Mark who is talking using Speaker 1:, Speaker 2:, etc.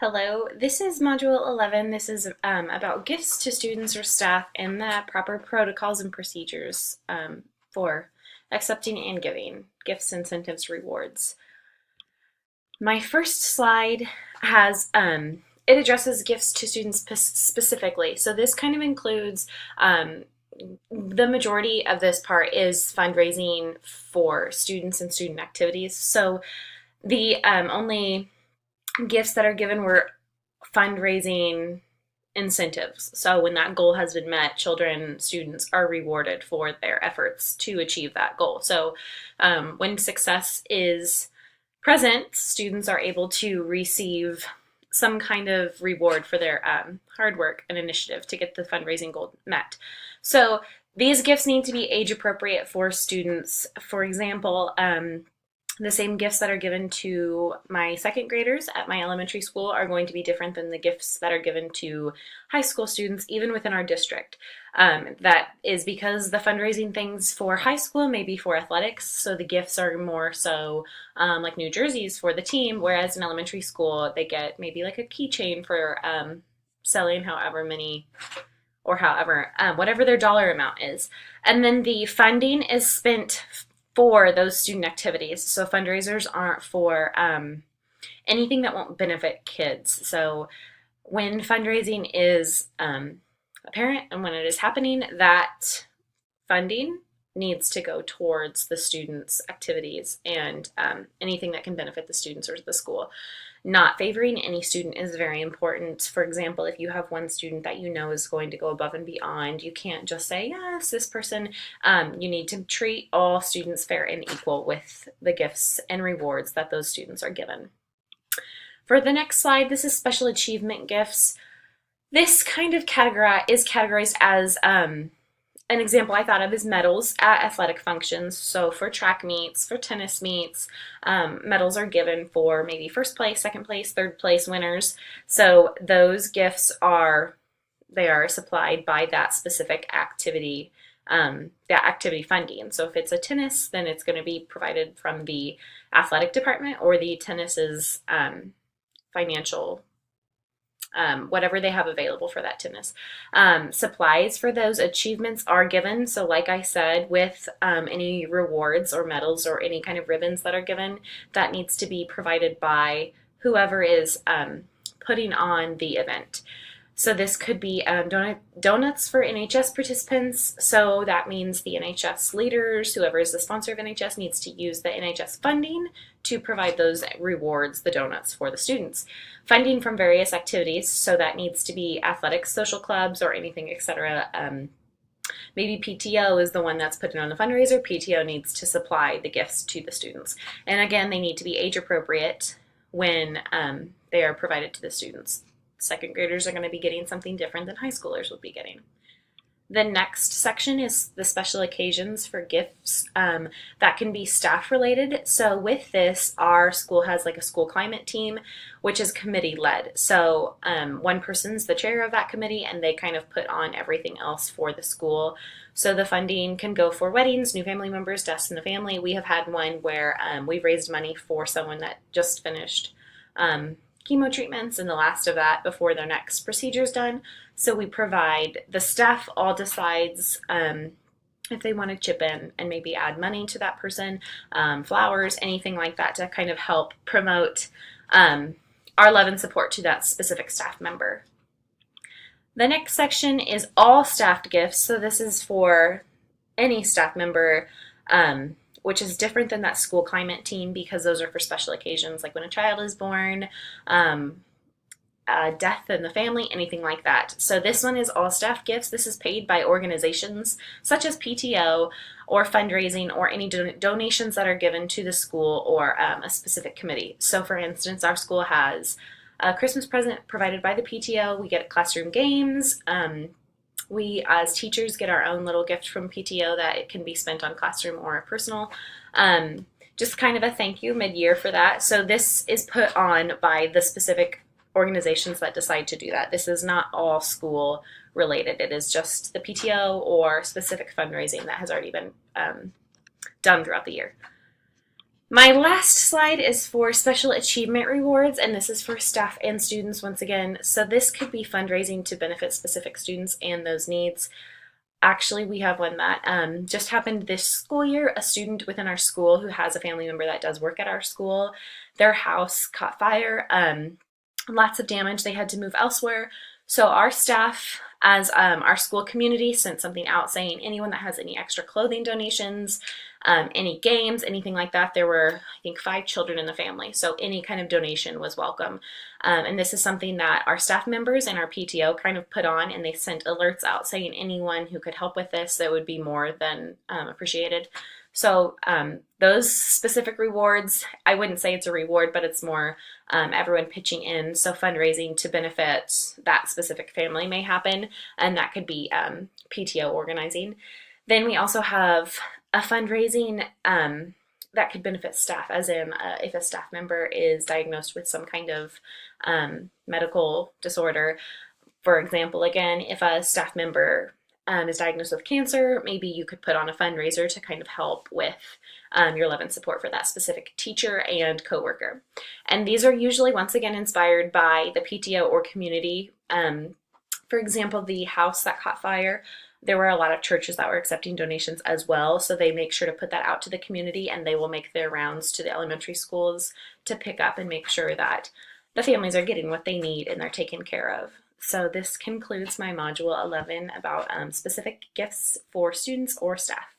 Speaker 1: Hello, this is Module 11. This is about gifts to students or staff and the proper protocols and procedures for accepting and giving gifts, incentives, rewards. My first slide has, it addresses gifts to students specifically. So this kind of includes, the majority of this part is fundraising for students and student activities. So the only gifts that are given were fundraising incentives. So when that goal has been met, children, students are rewarded for their efforts to achieve that goal. So when success is present, students are able to receive some kind of reward for their hard work and initiative to get the fundraising goal met. So these gifts need to be age appropriate for students. For example, the same gifts that are given to my second graders at my elementary school are going to be different than the gifts that are given to high school students, even within our district. That is because the fundraising things for high school may be for athletics, so the gifts are more so like new jerseys for the team, whereas in elementary school they get maybe like a keychain for selling however many or however, whatever their dollar amount is. And then the funding is spent for those student activities. So fundraisers aren't for anything that won't benefit kids. So when fundraising is apparent and when it is happening, that funding needs to go towards the students' activities and anything that can benefit the students or the school. Not favoring any student is very important. For example, if you have one student that you know is going to go above and beyond, you can't just say, yes, this person. You need to treat all students fair and equal with the gifts and rewards that those students are given. For the next slide, this is special achievement gifts. This kind of is categorized as an example I thought of is medals at athletic functions. So for track meets, for tennis meets, medals are given for maybe first place, second place, third place winners. So those gifts are supplied by that specific activity, that activity funding. So if it's a tennis, then it's going to be provided from the athletic department or the tennis's financial whatever they have available for that tennis. Supplies for those achievements are given. So like I said, with any rewards or medals or any kind of ribbons that are given, that needs to be provided by whoever is putting on the event. So this could be donuts for NHS participants. So that means the NHS leaders, whoever is the sponsor of NHS, needs to use the NHS funding to provide those rewards, the donuts for the students. Funding from various activities, so that needs to be athletics, social clubs, or anything, etc. Maybe PTO is the one that's putting on the fundraiser. PTO needs to supply the gifts to the students. And again, they need to be age appropriate when they are provided to the students. Second graders are going to be getting something different than high schoolers would be getting. The next section is the special occasions for gifts that can be staff related. So with this, our school has like a school climate team, which is committee led. So one person's the chair of that committee and they kind of put on everything else for the school. So the funding can go for weddings, new family members, deaths in the family. We have had one where we've raised money for someone that just finished chemo treatments and the last of that before their next procedure is done. So we provide, the staff all decides if they want to chip in and maybe add money to that person, flowers, anything like that to kind of help promote our love and support to that specific staff member. The next section is all staffed gifts. So this is for any staff member, which is different than that school climate team because those are for special occasions like when a child is born, death in the family, anything like that. So this one is all staff gifts. This is paid by organizations such as PTO or fundraising or any donations that are given to the school or a specific committee. So for instance, our school has a Christmas present provided by the PTO. We get classroom games. We as teachers get our own little gift from PTO that it can be spent on classroom or personal. Just kind of a thank you mid-year for that. So this is put on by the specific organizations that decide to do that. This is not all school related. It is just the PTO or specific fundraising that has already been done throughout the year. My last slide is for special achievement rewards, and this is for staff and students once again. So this could be fundraising to benefit specific students and those needs. Actually, we have one that just happened this school year. A student within our school who has a family member that does work at our school, their house caught fire, lots of damage. They had to move elsewhere. So our staff, as our school community, sent something out saying anyone that has any extra clothing donations, any games, anything like that. There were, I think, 5 children in the family, so any kind of donation was welcome. And this is something that our staff members and our PTO kind of put on, and they sent alerts out saying anyone who could help with this, that would be more than appreciated. So those specific rewards, I wouldn't say it's a reward, but it's more everyone pitching in. So fundraising to benefit that specific family may happen, and that could be PTO organizing. Then we also have a fundraising that could benefit staff, as in if a staff member is diagnosed with some kind of medical disorder. For example, again, if a staff member is diagnosed with cancer, maybe you could put on a fundraiser to kind of help with your love and support for that specific teacher and coworker. And these are usually, once again, inspired by the PTO or community. For example, the house that caught fire, there were a lot of churches that were accepting donations as well, so they make sure to put that out to the community, and they will make their rounds to the elementary schools to pick up and make sure that the families are getting what they need and they're taken care of. So this concludes my Module 11 about specific gifts for students or staff.